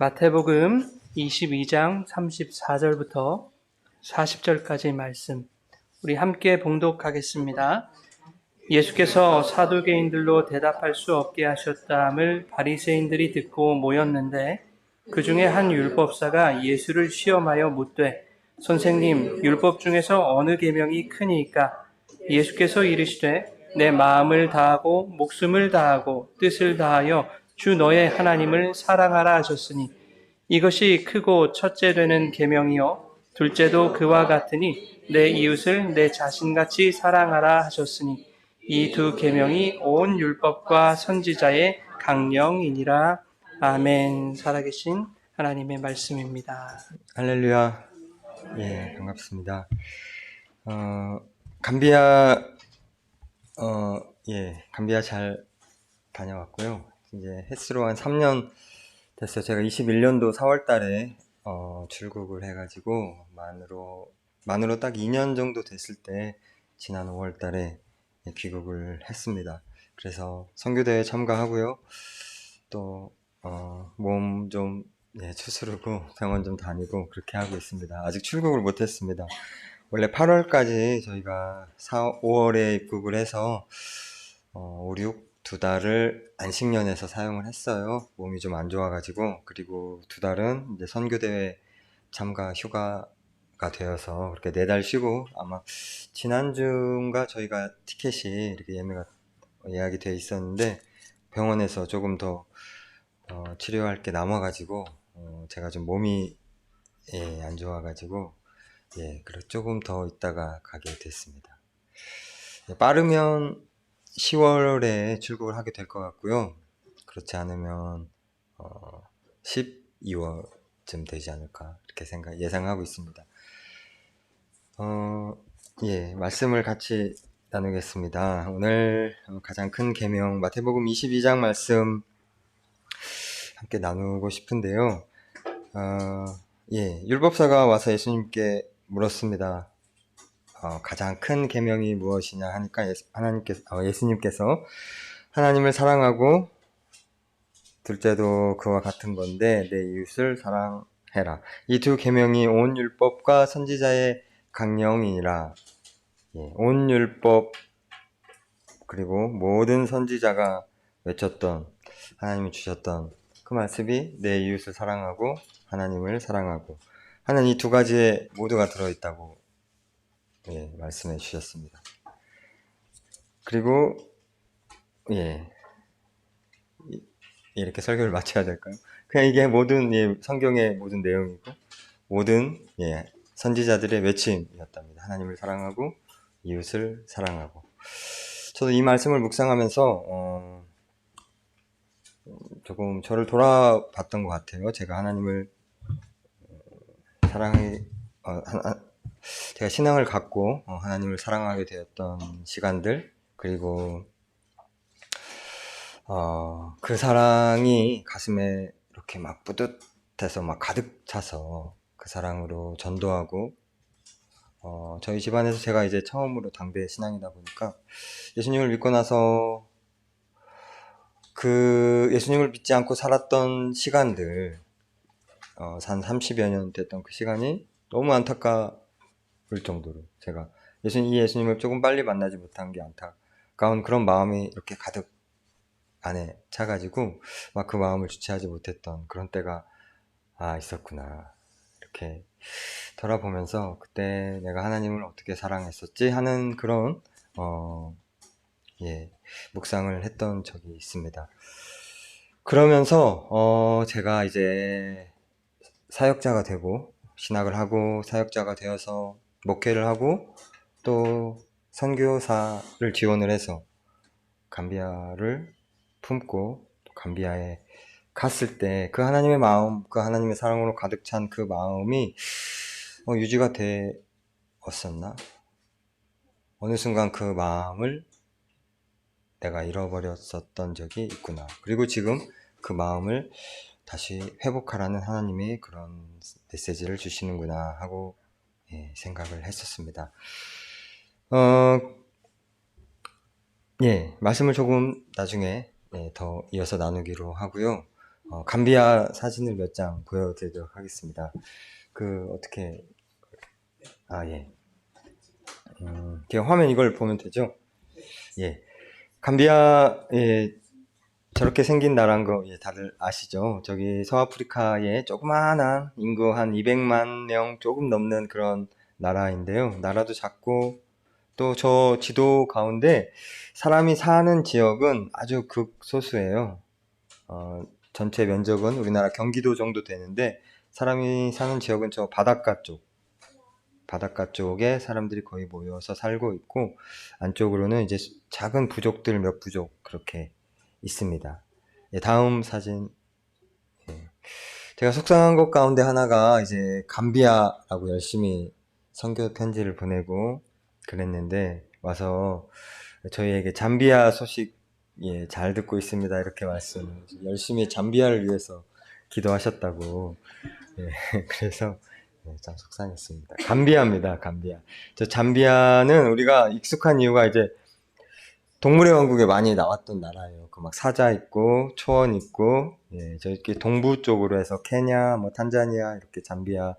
마태복음 22장 34절부터 40절까지 말씀 우리 함께 봉독하겠습니다. 예수께서 사두개인들로 대답할 수 없게 하셨다함을 바리새인들이 듣고 모였는데 그 중에 한 율법사가 예수를 시험하여 묻되 선생님, 율법 중에서 어느 계명이 크니이까? 예수께서 이르시되 내 마음을 다하고 목숨을 다하고 뜻을 다하여 주 너의 하나님을 사랑하라 하셨으니 이것이 크고 첫째 되는 계명이요 둘째도 그와 같으니 내 이웃을 내 자신같이 사랑하라 하셨으니 이 두 계명이 온 율법과 선지자의 강령이니라. 아멘. 살아계신 하나님의 말씀입니다. 할렐루야. 반갑습니다. 감비아, 감비아 잘 다녀왔고요. 이제 햇스로 한 3년 됐어요. 제가 21년도 4월 달에, 출국을 해가지고, 만으로 딱 2년 정도 됐을 때, 지난 5월 달에 귀국을 했습니다. 그래서 선교대회 참가하고요. 또, 몸 좀 추스르고 병원 좀 다니고 그렇게 하고 있습니다. 아직 출국을 못했습니다. 원래 8월까지 저희가 5월에 입국을 해서 5, 6, 2달을 안식년에서 사용을 했어요. 몸이 좀 안 좋아가지고. 그리고 2달은 이제 선교대회 참가 휴가가 되어서 그렇게 4달 쉬고, 아마 지난주인가 저희가 티켓이 이렇게 예약이 돼 있었는데 병원에서 조금 더 치료할 게 남아가지고 제가 좀 몸이 안 좋아가지고 그래서 조금 더 있다가 가게 됐습니다. 빠르면 10월에 출국을 하게 될 것 같고요. 그렇지 않으면 12월쯤 되지 않을까 이렇게 예상하고 있습니다. 말씀을 같이 나누겠습니다. 오늘 가장 큰 계명 마태복음 22장 말씀 함께 나누고 싶은데요. 율법사가 와서 예수님께 물었습니다. 가장 큰 계명이 무엇이냐 하니까 예수님께서 하나님을 사랑하고 둘째도 그와 같은 건데 내 이웃을 사랑해라. 이 두 계명이 온 율법과 선지자의 강령이니라. 온 율법 그리고 모든 선지자가 외쳤던 하나님이 주셨던 그 말씀이 내 이웃을 사랑하고 하나님을 사랑하고 하는 이 두 가지에 모두가 들어있다고 말씀해 주셨습니다. 그리고 이렇게 설교를 마쳐야 될까요? 그냥 이게 모든 성경의 모든 내용이고 모든 선지자들의 외침이었답니다. 하나님을 사랑하고 이웃을 사랑하고. 저도 이 말씀을 묵상하면서 조금 저를 돌아봤던 것 같아요. 제가 하나님을 제가 신앙을 갖고 하나님을 사랑하게 되었던 시간들, 그리고 그 사랑이 가슴에 이렇게 막 뿌듯해서 막 가득 차서 그 사랑으로 전도하고, 저희 집안에서 제가 이제 처음으로 당대 신앙이다 보니까 예수님을 믿고 나서 그 예수님을 믿지 않고 살았던 시간들, 한 30여 년 됐던 그 시간이 너무 안타까울 정도로 제가 이 예수님을 조금 빨리 만나지 못한 게 안타까운 그런 마음이 이렇게 가득 안에 차가지고 막 그 마음을 주체하지 못했던 그런 때가 있었구나 이렇게 돌아보면서 그때 내가 하나님을 어떻게 사랑했었지 하는 그런 묵상을 했던 적이 있습니다. 그러면서 제가 이제 사역자가 되고 신학을 하고 사역자가 되어서 목회를 하고 또 선교사를 지원을 해서 감비아를 품고 감비아에 갔을 때 그 하나님의 마음, 그 하나님의 사랑으로 가득 찬 그 마음이 유지가 되었었나? 어느 순간 그 마음을 내가 잃어버렸었던 적이 있구나. 그리고 지금 그 마음을 다시 회복하라는 하나님의 그런 메시지를 주시는구나 하고 생각을 했었습니다. 말씀을 조금 나중에 더 이어서 나누기로 하고요. 감비아 사진을 몇 장 보여드리도록 하겠습니다. 어떻게, 예. 그냥 화면 이걸 보면 되죠? 예. 감비아, 예, 저렇게 생긴 나라인 거 다들 아시죠? 저기 서아프리카의 조그마한 인구 한 200만 명 조금 넘는 그런 나라인데요. 나라도 작고 또 저 지도 가운데 사람이 사는 지역은 아주 극소수예요. 전체 면적은 우리나라 경기도 정도 되는데 사람이 사는 지역은 저 바닷가 쪽에 사람들이 거의 모여서 살고 있고 안쪽으로는 이제 작은 부족들 몇 부족 그렇게 있습니다. 예, 다음 사진. 예. 제가 속상한 것 가운데 하나가 이제 감비아라고 열심히 선교 편지를 보내고 그랬는데 와서 저희에게 잠비아 소식 잘 듣고 있습니다 이렇게 열심히 잠비아를 위해서 기도하셨다고. 그래서 참 속상했습니다. 감비아입니다, 감비아. 저 잠비아는 우리가 익숙한 이유가 이제 동물의 왕국에 많이 나왔던 나라예요. 그 막 사자 있고 초원 있고, 저기 동부 쪽으로 해서 케냐, 뭐 탄자니아 이렇게 잠비아,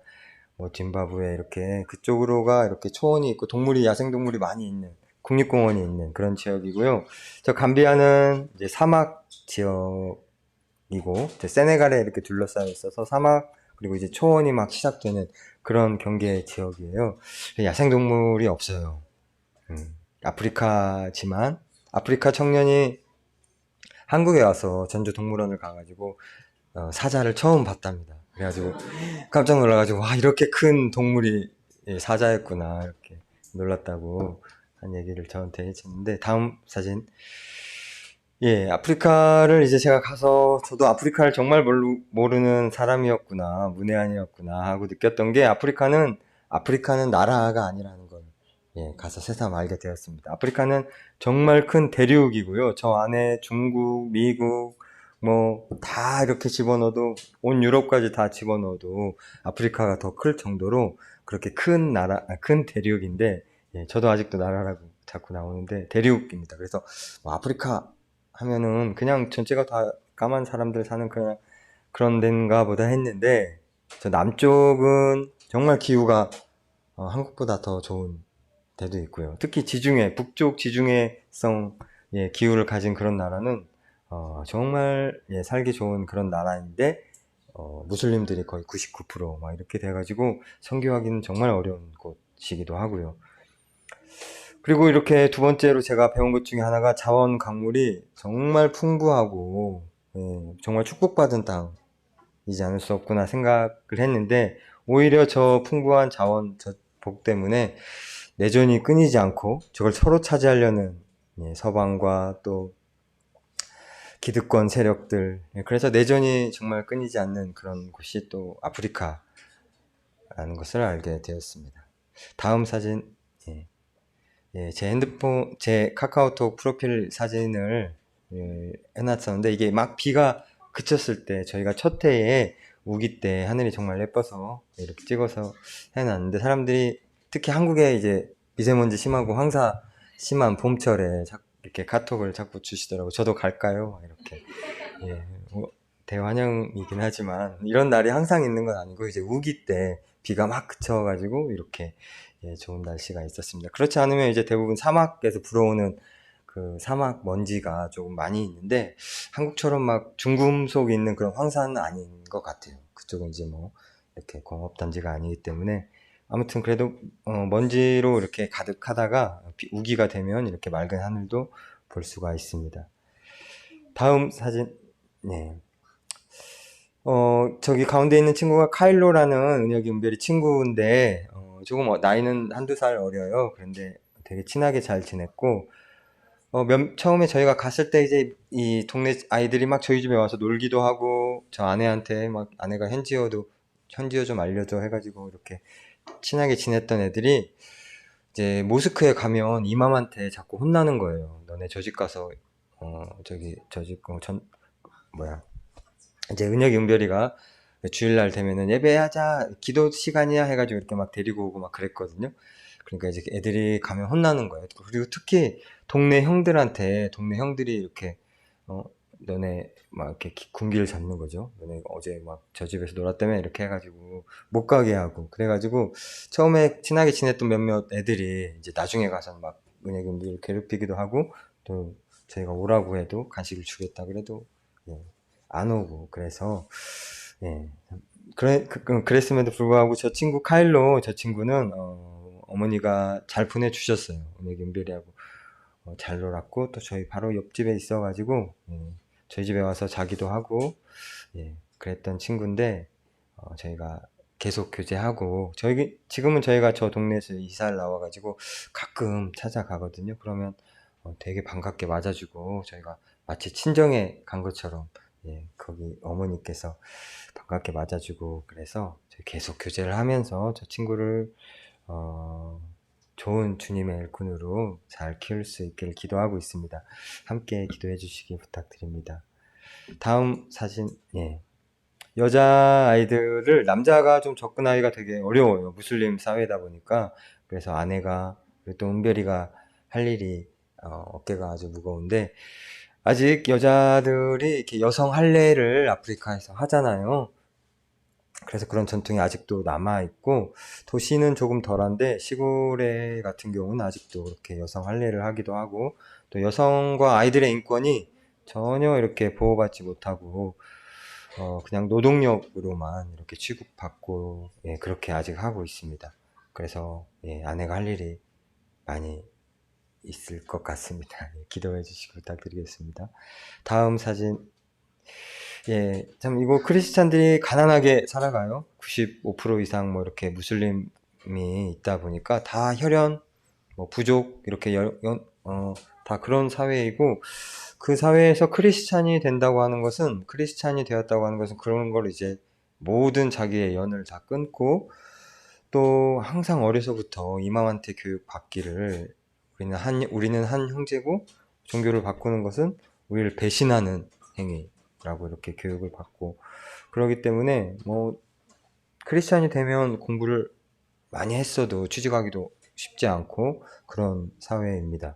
뭐 짐바브웨 이렇게 그쪽으로가 이렇게 초원이 있고 야생동물이 많이 있는 국립공원이 있는 그런 지역이고요. 저 감비아는 이제 사막 지역이고 세네갈에 이렇게 둘러싸여 있어서 사막 그리고 이제 초원이 막 시작되는 그런 경계 지역이에요. 야생동물이 없어요. 아프리카지만 아프리카 청년이 한국에 와서 전주동물원을 가가지고 사자를 처음 봤답니다. 그래가지고 깜짝 놀라가지고 와 이렇게 큰 동물이 사자였구나 이렇게 놀랐다고 한 얘기를 저한테 해줬는데 다음 사진. 아프리카를 이제 제가 가서 저도 아프리카를 정말 모르는 사람이었구나, 문외한이었구나 하고 느꼈던 게 아프리카는 나라가 아니라는 걸 가서 새삼 알게 되었습니다. 아프리카는 정말 큰 대륙이고요. 저 안에 중국, 미국, 뭐 다 이렇게 집어넣어도 온 유럽까지 다 집어넣어도 아프리카가 더 클 정도로 그렇게 큰 대륙인데 저도 아직도 나라라고 자꾸 나오는데 대륙입니다. 그래서 뭐 아프리카 하면은 그냥 전체가 다 까만 사람들 사는 그런 데인가 보다 했는데 저 남쪽은 정말 기후가 한국보다 더 좋은 데도 있고요. 특히 북쪽 지중해성 기후를 가진 그런 나라는 정말 살기 좋은 그런 나라인데 무슬림들이 거의 99%막 이렇게 돼가지고 선교하기는 정말 어려운 곳이기도 하고요. 그리고 이렇게 두 번째로 제가 배운 것 중에 하나가 자원 강물이 정말 풍부하고 정말 축복받은 땅이지 않을 수 없구나 생각을 했는데 오히려 저 풍부한 자원 저 복 때문에 내전이 끊이지 않고 저걸 서로 차지하려는 서방과 또 기득권 세력들 그래서 내전이 정말 끊이지 않는 그런 곳이 또 아프리카라는 것을 알게 되었습니다. 다음 사진. 제 카카오톡 프로필 사진을 해놨었는데 이게 막 비가 그쳤을 때 저희가 첫 해에 우기 때 하늘이 정말 예뻐서 이렇게 찍어서 해놨는데 사람들이 특히 한국에 이제 미세먼지 심하고 황사 심한 봄철에 이렇게 카톡을 자꾸 주시더라고요. 저도 갈까요? 이렇게. 대환영이긴 하지만 이런 날이 항상 있는 건 아니고 이제 우기 때 비가 막 그쳐가지고 이렇게 좋은 날씨가 있었습니다. 그렇지 않으면 이제 대부분 사막에서 불어오는 그 사막 먼지가 조금 많이 있는데 한국처럼 막 중금속 있는 그런 황사는 아닌 것 같아요. 그쪽은 이제 뭐 이렇게 공업단지가 아니기 때문에 아무튼 그래도 먼지로 이렇게 가득하다가 우기가 되면 이렇게 맑은 하늘도 볼 수가 있습니다. 다음 사진. 저기 가운데 있는 친구가 카일로라는 은혁이 은별이 친구인데, 조금 나이는 한두 살 어려요. 그런데 되게 친하게 잘 지냈고, 처음에 저희가 갔을 때 이제 이 동네 아이들이 막 저희 집에 와서 놀기도 하고, 저 아내한테 막 아내가 현지어 좀 알려줘 해가지고 이렇게 친하게 지냈던 애들이 이제 모스크에 가면 이맘한테 자꾸 혼나는 거예요. 너네 저 집 가서, 이제 은혁이 은별이가 주일날 되면은 예배하자 기도 시간이야 해가지고 이렇게 막 데리고 오고 막 그랬거든요. 그러니까 이제 애들이 가면 혼나는 거예요. 그리고 특히 동네 형들이 이렇게 너네 막 이렇게 군기를 잡는 거죠. 너네 어제 막 저 집에서 놀았다며 이렇게 해가지고 못 가게 하고 그래가지고 처음에 친하게 지냈던 몇몇 애들이 이제 나중에 가서 막 은혜금비를 괴롭히기도 하고 또 저희가 오라고 해도 간식을 주겠다 그래도 예, 안 오고 그래서 예, 그랬음에도 불구하고 저 친구 카일로 저 친구는 어머니가 잘 보내주셨어요. 은혜금비리하고 잘 놀았고 또 저희 바로 옆집에 있어가지고 저희 집에 와서 자기도 하고 그랬던 친구인데 저희가 계속 교제하고 저희 지금은 저희가 저 동네에서 이사를 나와가지고 가끔 찾아가거든요. 그러면 되게 반갑게 맞아주고 저희가 마치 친정에 간 것처럼 거기 어머니께서 반갑게 맞아주고 그래서 저희 계속 교제를 하면서 저 친구를 좋은 주님의 일꾼으로 잘 키울 수 있기를 기도하고 있습니다. 함께 기도해 주시기 부탁드립니다. 다음 사진, 여자 아이들을 남자가 좀 접근하기가 되게 어려워요. 무슬림 사회다 보니까. 그래서 아내가, 그리고 또 은별이가 할 일이, 어깨가 아주 무거운데, 아직 여자들이 이렇게 여성 할례를 아프리카에서 하잖아요. 그래서 그런 전통이 아직도 남아있고, 도시는 조금 덜한데, 시골에 같은 경우는 아직도 그렇게 여성 할례를 하기도 하고, 또 여성과 아이들의 인권이 전혀 이렇게 보호받지 못하고, 그냥 노동력으로만 이렇게 취급받고, 그렇게 아직 하고 있습니다. 그래서, 아내가 할 일이 많이 있을 것 같습니다. 기도해 주시기 부탁드리겠습니다. 다음 사진. 참, 이거 크리스찬들이 가난하게 살아가요. 95% 이상 뭐 이렇게 무슬림이 있다 보니까 다 혈연, 뭐 부족, 이렇게 다 그런 사회이고, 그 사회에서 크리스찬이 된다고 하는 것은, 크리스찬이 되었다고 하는 것은 그런 걸 이제 모든 자기의 연을 다 끊고, 또 항상 어려서부터 이맘한테 교육받기를, 우리는 한 형제고, 종교를 바꾸는 것은 우리를 배신하는 행위라고 이렇게 교육을 받고, 그러기 때문에 뭐, 크리스찬이 되면 공부를 많이 했어도 취직하기도 쉽지 않고 그런 사회입니다.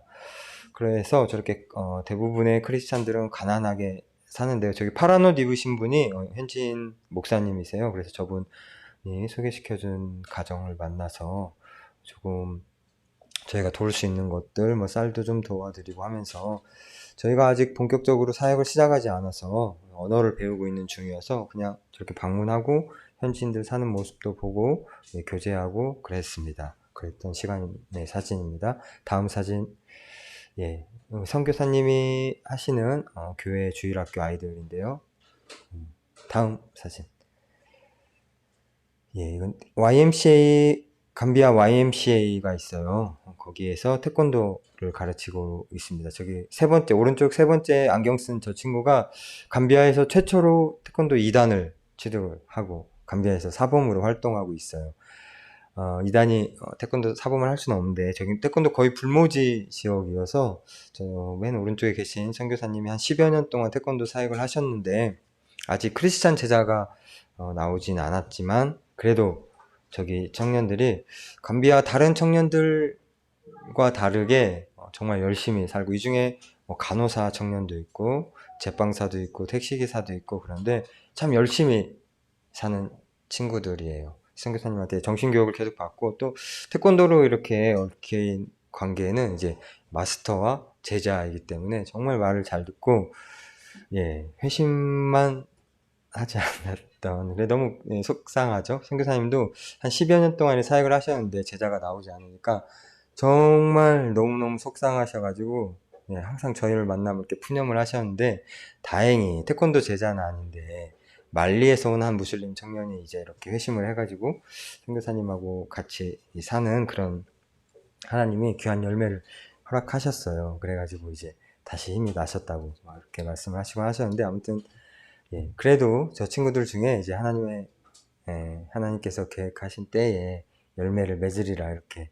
그래서 저렇게 대부분의 크리스찬들은 가난하게 사는데요. 저기 파란 옷 입으신 분이 현지인 목사님이세요. 그래서 저분이 소개시켜준 가정을 만나서 조금 저희가 도울 수 있는 것들, 뭐 쌀도 좀 도와드리고 하면서 저희가 아직 본격적으로 사역을 시작하지 않아서 언어를 배우고 있는 중이어서 그냥 저렇게 방문하고 현지인들 사는 모습도 보고 교제하고 그랬습니다. 그랬던 시간의 사진입니다. 다음 사진. 선교사님이 하시는 교회 주일학교 아이들인데요. 다음 사진. 이건 YMCA, 감비아 YMCA가 있어요. 거기에서 태권도를 가르치고 있습니다. 저기 오른쪽 세 번째 안경 쓴 저 친구가 감비아에서 최초로 태권도 2단을 취득을 하고 감비아에서 사범으로 활동하고 있어요. 2단이 태권도 사범을 할 수는 없는데 저기 태권도 거의 불모지 지역이어서 저 맨 오른쪽에 계신 선교사님이 한 10여 년 동안 태권도 사역을 하셨는데 아직 크리스찬 제자가 나오진 않았지만 그래도 저기 청년들이 감비아 다른 청년들과 다르게 정말 열심히 살고 이 중에 뭐 간호사 청년도 있고 제빵사도 있고 택시기사도 있고 그런데 참 열심히 사는 친구들이에요. 선교사님한테 정신교육을 계속 받고 또 태권도로 이렇게 얽힌 관계는 이제 마스터와 제자이기 때문에 정말 말을 잘 듣고 회심만 하지 않았던 그래 너무 속상하죠. 선교사님도 한 10여 년 동안 사역을 하셨는데 제자가 나오지 않으니까 정말 너무너무 속상하셔가지고 항상 저희를 만나면 이렇게 푸념을 하셨는데 다행히 태권도 제자는 아닌데 말리에서 온 한 무슬림 청년이 이제 이렇게 회심을 해가지고 선교사님하고 같이 사는 그런 하나님이 귀한 열매를 허락하셨어요. 그래가지고 이제 다시 힘이 나셨다고 이렇게 말씀을 하셨는데 아무튼 그래도 저 친구들 중에 이제 하나님께서 계획하신 때에 열매를 맺으리라 이렇게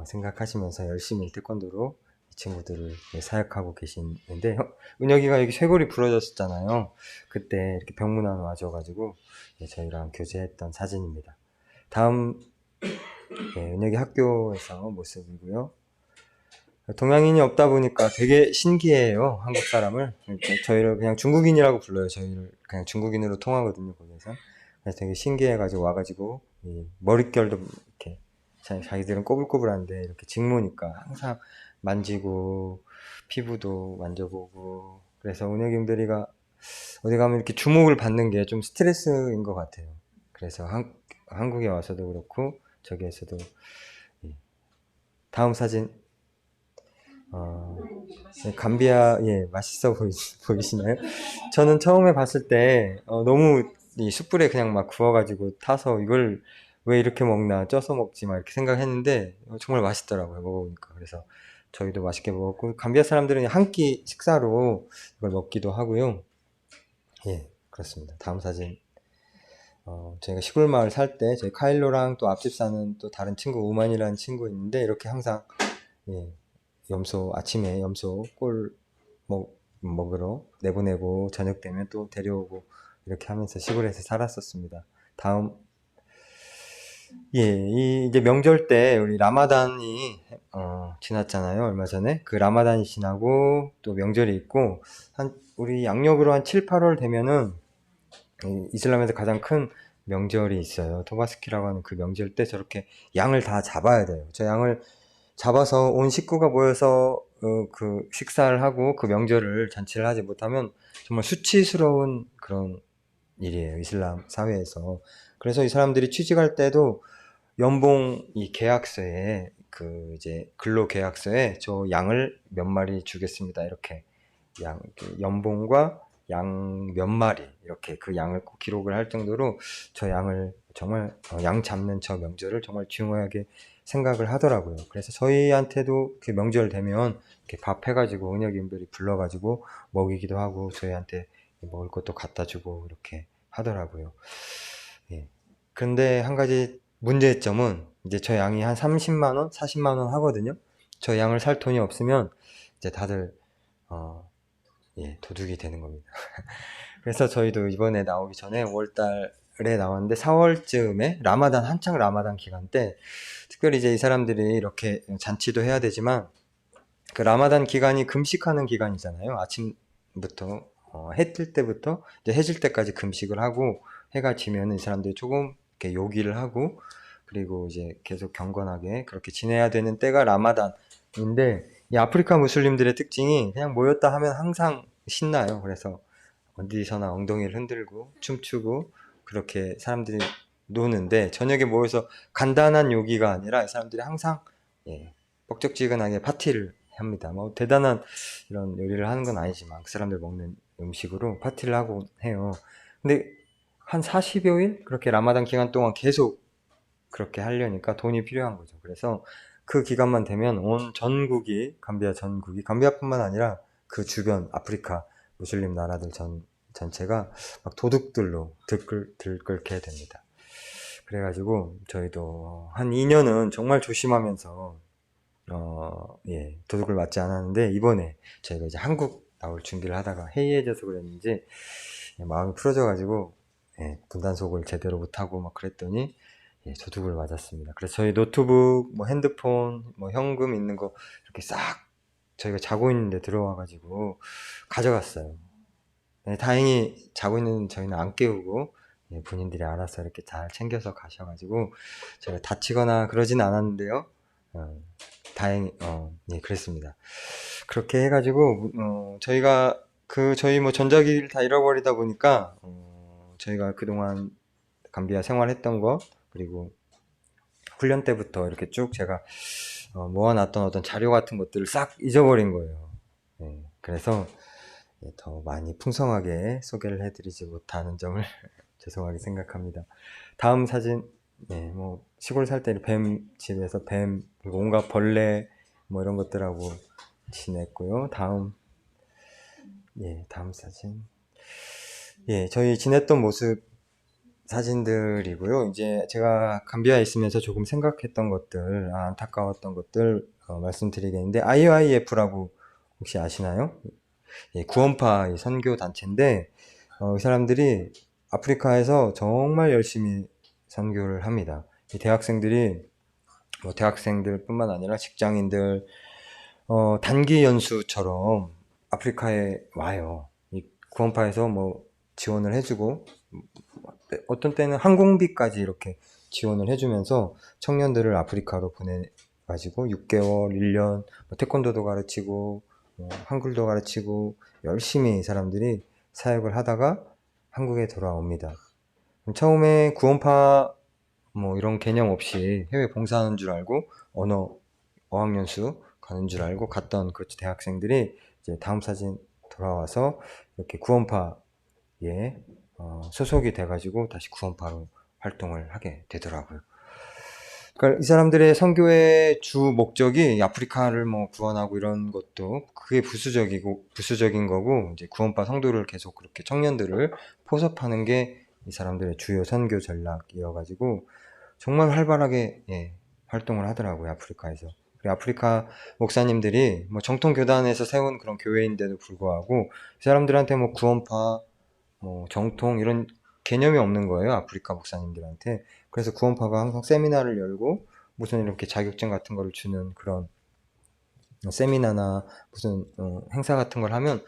생각하시면서 열심히 태권도로 이 친구들을 사역하고 계시는데 은혁이가 여기 쇄골이 부러졌었잖아요. 그때 이렇게 병문안 와줘가지고 저희랑 교제했던 사진입니다. 다음 은혁이 학교에서 모습이고요. 동양인이 없다 보니까 되게 신기해요. 한국 사람을. 저희를 그냥 중국인이라고 불러요. 저희를 그냥 중국인으로 통하거든요, 거기에서. 그래서 되게 신기해가지고 와가지고 이 머릿결도 이렇게 자기들은 꼬불꼬불한데 이렇게 직무니까 항상 만지고 피부도 만져보고 그래서 운영님들이가 어디 가면 이렇게 주목을 받는 게 좀 스트레스인 것 같아요. 그래서 한국에 와서도 그렇고 저기에서도. 예. 다음 사진. 네, 감비아, 예, 맛있어 보이시나요? 저는 처음에 봤을 때, 너무 이 숯불에 그냥 막 구워가지고 타서 이걸 왜 이렇게 먹나, 쪄서 먹지, 막 이렇게 생각했는데, 정말 맛있더라고요, 먹어보니까. 그래서 저희도 맛있게 먹었고, 감비아 사람들은 한 끼 식사로 이걸 먹기도 하고요. 예, 그렇습니다. 다음 사진. 저희가 시골 마을 살 때, 저희 카일로랑 또 앞집 사는 또 다른 친구, 우만이라는 친구 있는데, 이렇게 항상, 예, 아침에 염소 꿀 먹으러 내보내고 저녁 되면 또 데려오고 이렇게 하면서 시골에서 살았었습니다. 다음. 예, 이제 명절 때 우리 라마단이 지났잖아요. 얼마 전에 그 라마단이 지나고 또 명절이 있고 우리 양력으로 한 7, 8월 되면은 이슬람에서 가장 큰 명절이 있어요. 토바스키라고 하는 그 명절 때 저렇게 양을 다 잡아야 돼요. 저 양을 잡아서 온 식구가 모여서 그 식사를 하고 그 명절을 잔치를 하지 못하면 정말 수치스러운 그런 일이에요. 이슬람 사회에서. 그래서 이 사람들이 취직할 때도 연봉 이 계약서에 그 이제 근로 계약서에 저 양을 몇 마리 주겠습니다. 이렇게 연봉과 양 몇 마리 이렇게 그 양을 꼭 기록을 할 정도로 저 양을 정말 양 잡는 저 명절을 정말 중요하게 생각을 하더라고요. 그래서 저희한테도 그 명절 되면 이렇게 밥 해가지고 은혁인들이 불러가지고 먹이기도 하고 저희한테 먹을 것도 갖다 주고 이렇게 하더라고요. 예. 근데 한 가지 문제점은 이제 저 양이 한 30만 원, 40만 원 하거든요. 저 양을 살 돈이 없으면 이제 다들 예, 도둑이 되는 겁니다. 그래서 저희도 이번에 나오기 전에 5월달에 나왔는데 4월쯤에 한창 라마단 기간 때 특별히 이제 이 사람들이 이렇게 잔치도 해야 되지만 그 라마단 기간이 금식하는 기간이잖아요. 아침부터 해뜰 때부터 이제 해질 때까지 금식을 하고 해가 지면 이 사람들이 조금 이렇게 요기를 하고 그리고 이제 계속 경건하게 그렇게 지내야 되는 때가 라마단인데 이 아프리카 무슬림들의 특징이 그냥 모였다 하면 항상 신나요. 그래서 어디서나 엉덩이를 흔들고 춤추고 그렇게 사람들이 노는데 저녁에 모여서 간단한 요기가 아니라 이 사람들이 항상 예, 뻑적지근하게 파티를 합니다. 뭐 대단한 이런 요리를 하는 건 아니지만 그 사람들 먹는 음식으로 파티를 하고 해요. 근데 한 40여일 그렇게 라마단 기간 동안 계속 그렇게 하려니까 돈이 필요한 거죠. 그래서 그 기간만 되면 온 감비아뿐만 아니라 그 주변 아프리카 무슬림 나라들 전체가 막 도둑들로 들끓게 됩니다. 그래가지고 저희도 한 2년은 정말 조심하면서 예, 도둑을 맞지 않았는데 이번에 저희가 이제 한국 나올 준비를 하다가 해이해져서 그랬는지 마음이 풀어져가지고 예, 분단속을 제대로 못하고 막 그랬더니 예, 도둑을 맞았습니다. 그래서 저희 노트북, 뭐 핸드폰, 뭐 현금 있는 거 이렇게 싹 저희가 자고 있는데 들어와가지고 가져갔어요. 네, 다행히 자고 있는 저희는 안 깨우고 예, 본인들이 알아서 이렇게 잘 챙겨서 가셔가지고 제가 다치거나 그러진 않았는데요. 다행히 예, 그랬습니다. 그렇게 해가지고 저희가 저희 뭐 전자기기를 다 잃어버리다 보니까 저희가 그동안 감비아 생활했던 거 그리고 훈련 때부터 이렇게 쭉 제가 모아놨던 어떤 자료 같은 것들을 싹 잊어버린 거예요. 예, 그래서 예, 더 많이 풍성하게 소개를 해드리지 못하는 점을 죄송하게 생각합니다. 다음 사진. 예, 뭐 시골 살 때 집에서 뱀 그리고 온갖 벌레 뭐 이런 것들하고 지냈고요. 다음 사진. 예, 저희 지냈던 모습 사진들이고요. 이제 제가 감비아에 있으면서 조금 생각했던 것들, 안타까웠던 것들 말씀드리겠는데 IOIF라고 혹시 아시나요? 예, 구원파 선교 단체인데 이 사람들이 아프리카에서 정말 열심히 선교를 합니다. 이 대학생들이 뭐 대학생들뿐만 아니라 직장인들 단기 연수처럼 아프리카에 와요. 이 구원파에서 뭐 지원을 해주고, 어떤 때는 항공비까지 이렇게 지원을 해주면서 청년들을 아프리카로 보내가지고 6개월, 1년, 태권도도 가르치고, 한글도 가르치고, 열심히 이 사람들이 사역을 하다가 한국에 돌아옵니다. 처음에 구원파 뭐 이런 개념 없이 해외 봉사하는 줄 알고 어학연수 가는 줄 알고 갔던 그 대학생들이 이제 다음 사진 돌아와서 이렇게 구원파에 소속이 돼가지고 다시 구원파로 활동을 하게 되더라고요. 그러니까 이 사람들의 선교의 주 목적이 아프리카를 뭐 구원하고 이런 것도 그게 부수적인 거고, 이제 구원파 성도를 계속 그렇게 청년들을 포섭하는 게 이 사람들의 주요 선교 전략이어가지고 정말 활발하게 활동을 하더라고요, 아프리카에서. 그리고 아프리카 목사님들이 뭐 정통 교단에서 세운 그런 교회인데도 불구하고 이 사람들한테 뭐 구원파, 뭐 정통 이런 개념이 없는 거예요, 아프리카 목사님들한테. 그래서 구원파가 항상 세미나를 열고 무슨 이렇게 자격증 같은 거를 주는 그런 세미나나 무슨 행사 같은 걸 하면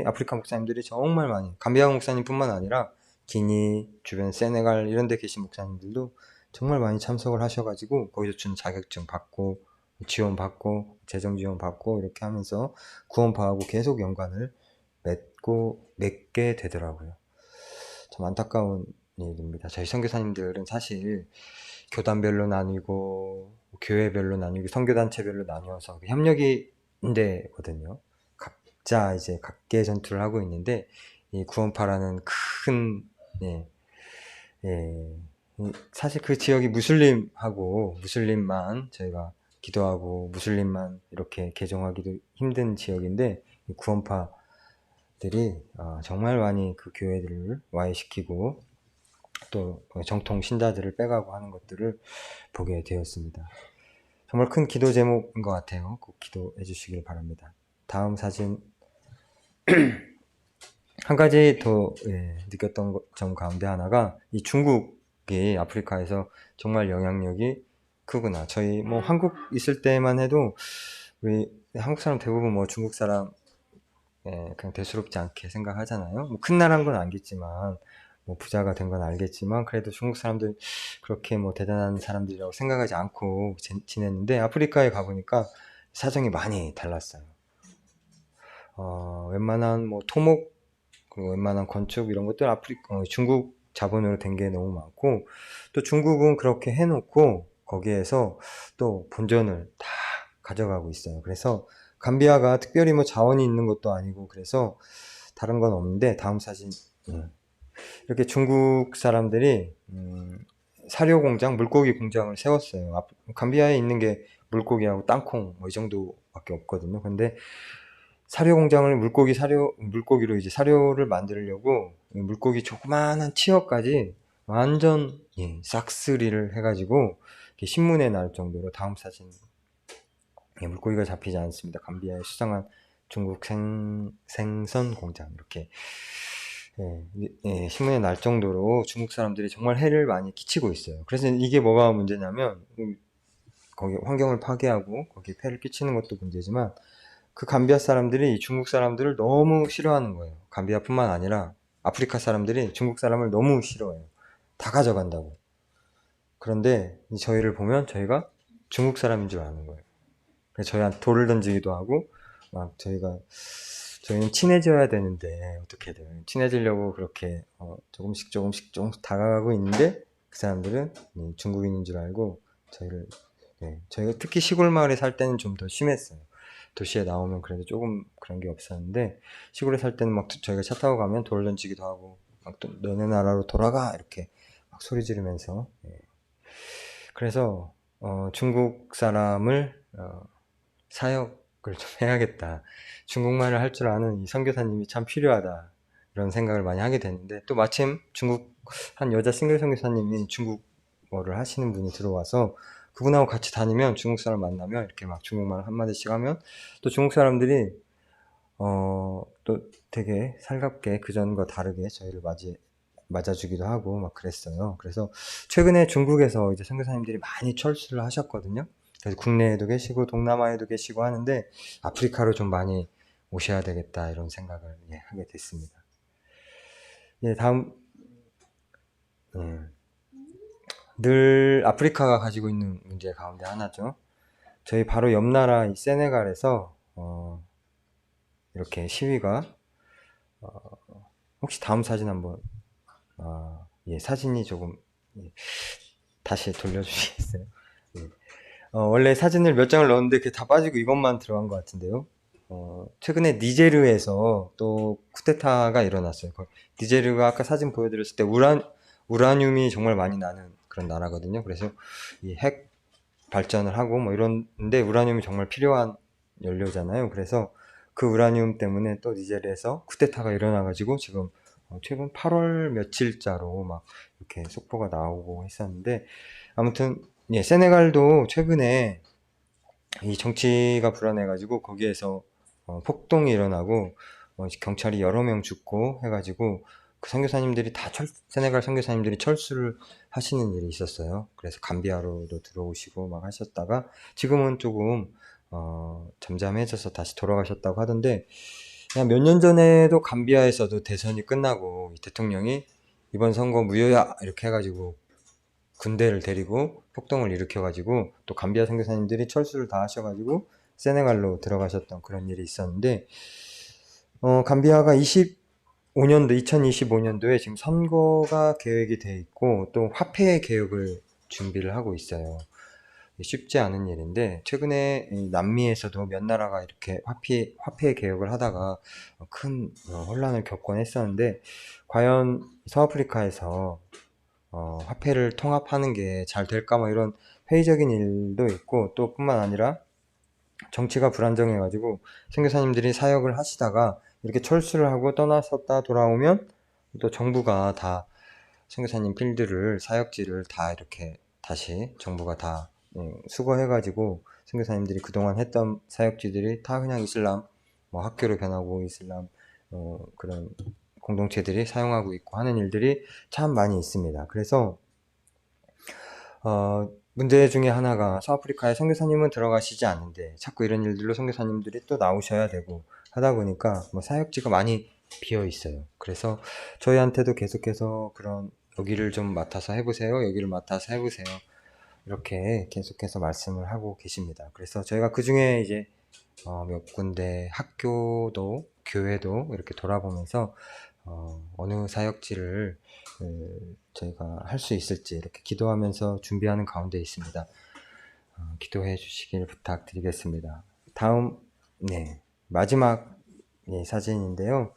아프리카 목사님들이 정말 많이, 감비아 목사님뿐만 아니라 기니, 주변 세네갈 이런 데 계신 목사님들도 정말 많이 참석을 하셔가지고 거기서 주는 자격증 받고 지원 받고 재정 지원 받고 이렇게 하면서 구원파하고 계속 연관을 맺게 되더라고요. 참 안타까운 일입니다. 저희 선교사님들은 사실 교단별로 나뉘고 교회별로 나뉘고 선교단체별로 나뉘어서 협력이 인대거든요. 각자 이제 각계 전투를 하고 있는데 이 구원파라는 큰 사실 그 지역이 무슬림만 저희가 기도하고 무슬림만 이렇게 개종하기도 힘든 지역인데 이 구원파들이 정말 많이 그 교회들을 와해시키고 또 정통 신자들을 빼가고 하는 것들을 보게 되었습니다. 정말 큰 기도 제목인 것 같아요. 꼭 기도해 주시길 바랍니다. 다음 사진. 한 가지 더 느꼈던 점 가운데 하나가 이 중국이 아프리카에서 정말 영향력이 크구나. 저희 뭐 한국 있을 때만 해도 우리 한국 사람 대부분 뭐 중국 사람 그냥 대수롭지 않게 생각하잖아요. 뭐 큰 나라인 건 알겠지만 뭐 부자가 된 건 알겠지만 그래도 중국 사람들 그렇게 뭐 대단한 사람들이라고 생각하지 않고 지냈는데 아프리카에 가보니까 사정이 많이 달랐어요. 웬만한 뭐 토목, 그리고 웬만한 건축 이런 것들 중국 자본으로 된 게 너무 많고 또 중국은 그렇게 해놓고 거기에서 또 본전을 다 가져가고 있어요. 그래서 감비아가 특별히 뭐 자원이 있는 것도 아니고 그래서 다른 건 없는데 다음 사진. 이렇게 중국 사람들이 사료 공장, 물고기 공장을 세웠어요. 감비아에 있는 게 물고기하고 땅콩 뭐 이 정도밖에 없거든요. 근데 사료 공장을 물고기로 이제 사료를 만들려고 물고기 조그만한 치어까지 완전 싹쓸이를 해가지고 신문에 날 정도로. 다음 사진. 물고기가 잡히지 않습니다. 감비아에 수상한 중국 생선 공장 이렇게 신문에 날 정도로 중국 사람들이 정말 해를 많이 끼치고 있어요. 그래서 이게 뭐가 문제냐면 거기 환경을 파괴하고 거기에 폐를 끼치는 것도 문제지만 그 감비아 사람들이 중국 사람들을 너무 싫어하는 거예요. 감비아뿐만 아니라 아프리카 사람들이 중국 사람을 너무 싫어해요. 다 가져간다고. 그런데 저희를 보면 저희가 중국 사람인 줄 아는 거예요. 그래서 저희한테 돌을 던지기도 하고 막 저희는 친해져야 되는데 어떻게든 친해지려고 그렇게 조금씩 다가가고 있는데 그 사람들은 중국인인 줄 알고 저희가 특히 시골 마을에 살 때는 좀 더 심했어요. 도시에 나오면 그래도 조금 그런 게 없었는데 시골에 살 때는 막 저희가 차 타고 가면 돌 던지기도 하고 막 또 너네 나라로 돌아가 이렇게 막 소리 지르면서. 그래서 중국 사람을 사역을 좀 해야겠다. 중국말을 할 줄 아는 이 선교사님이 참 필요하다. 이런 생각을 많이 하게 됐는데 또 마침 한 여자 싱글 선교사님이 중국어를 하시는 분이 들어와서 그분하고 같이 다니면 중국 사람 만나면 이렇게 막 중국말 한마디씩 하면 또 중국 사람들이 또 되게 살갑게 그전과 다르게 저희를 맞아주기도 하고 막 그랬어요. 그래서 최근에 중국에서 이제 선교사님들이 많이 철수를 하셨거든요. 그래서 국내에도 계시고 동남아에도 계시고 하는데 아프리카로 좀 많이 오셔야 되겠다 이런 생각을 하게 됐습니다. 다음 늘 아프리카가 가지고 있는 문제 가운데 하나죠. 저희 바로 옆 나라 이 세네갈에서 이렇게 시위가 혹시 다음 사진 한번 사진이 조금 다시 돌려주시겠어요? 원래 사진을 몇 장을 넣었는데 그게 다 빠지고 이것만 들어간 것 같은데요. 최근에 니제르에서 또 쿠데타가 일어났어요. 니제르가 아까 사진 보여드렸을 때 우라늄이 정말 많이 나는 그런 나라거든요. 그래서 이 핵 발전을 하고 뭐 이런데 우라늄이 정말 필요한 연료잖아요. 그래서 그 우라늄 때문에 또 니제르에서 쿠데타가 일어나가지고 지금 최근 8월 며칠자로 막 이렇게 속보가 나오고 했었는데 아무튼 세네갈도 최근에 이 정치가 불안해가지고 거기에서 폭동이 일어나고 경찰이 여러 명 죽고 해가지고 그 선교사님들이 세네갈 선교사님들이 철수를 하시는 일이 있었어요. 그래서 감비아로도 들어오시고 막 하셨다가 지금은 조금 잠잠해져서 다시 돌아가셨다고 하던데 그냥 몇 년 전에도 감비아에서도 대선이 끝나고 이 대통령이 이번 선거 무효야 이렇게 해가지고 군대를 데리고 폭동을 일으켜가지고 또 감비아 선교사님들이 철수를 다 하셔가지고 세네갈로 들어가셨던 그런 일이 있었는데 감비아가 2025년도에 지금 선거가 계획이 돼 있고 또 화폐 개혁을 준비를 하고 있어요. 쉽지 않은 일인데 최근에 남미에서도 몇 나라가 이렇게 화폐 개혁을 하다가 큰 혼란을 겪곤 했었는데 과연 서아프리카에서 화폐를 통합하는 게 잘 될까 뭐 이런 회의적인 일도 있고 또 뿐만 아니라 정치가 불안정해가지고 선교사님들이 사역을 하시다가 이렇게 철수를 하고 떠나셨다 돌아오면 또 정부가 다 선교사님 필드를 사역지를 다 이렇게 다시 정부가 다 수거해가지고 선교사님들이 그동안 했던 사역지들이 다 그냥 이슬람 뭐 학교로 변하고 이슬람 그런 공동체들이 사용하고 있고 하는 일들이 참 많이 있습니다. 그래서 문제 중에 하나가 서아프리카에 선교사님은 들어가시지 않는데 자꾸 이런 일들로 선교사님들이 또 나오셔야 되고 하다 보니까 뭐 사역지가 많이 비어 있어요. 그래서 저희한테도 계속해서 그런 여기를 좀 맡아서 해보세요. 여기를 맡아서 해보세요. 이렇게 계속해서 말씀을 하고 계십니다. 그래서 저희가 그 중에 이제 몇 군데 학교도 교회도 이렇게 돌아보면서 어느 사역지를 저희가 할 수 있을지 이렇게 기도하면서 준비하는 가운데 있습니다. 기도해 주시길 부탁드리겠습니다. 다음 마지막 사진인데요.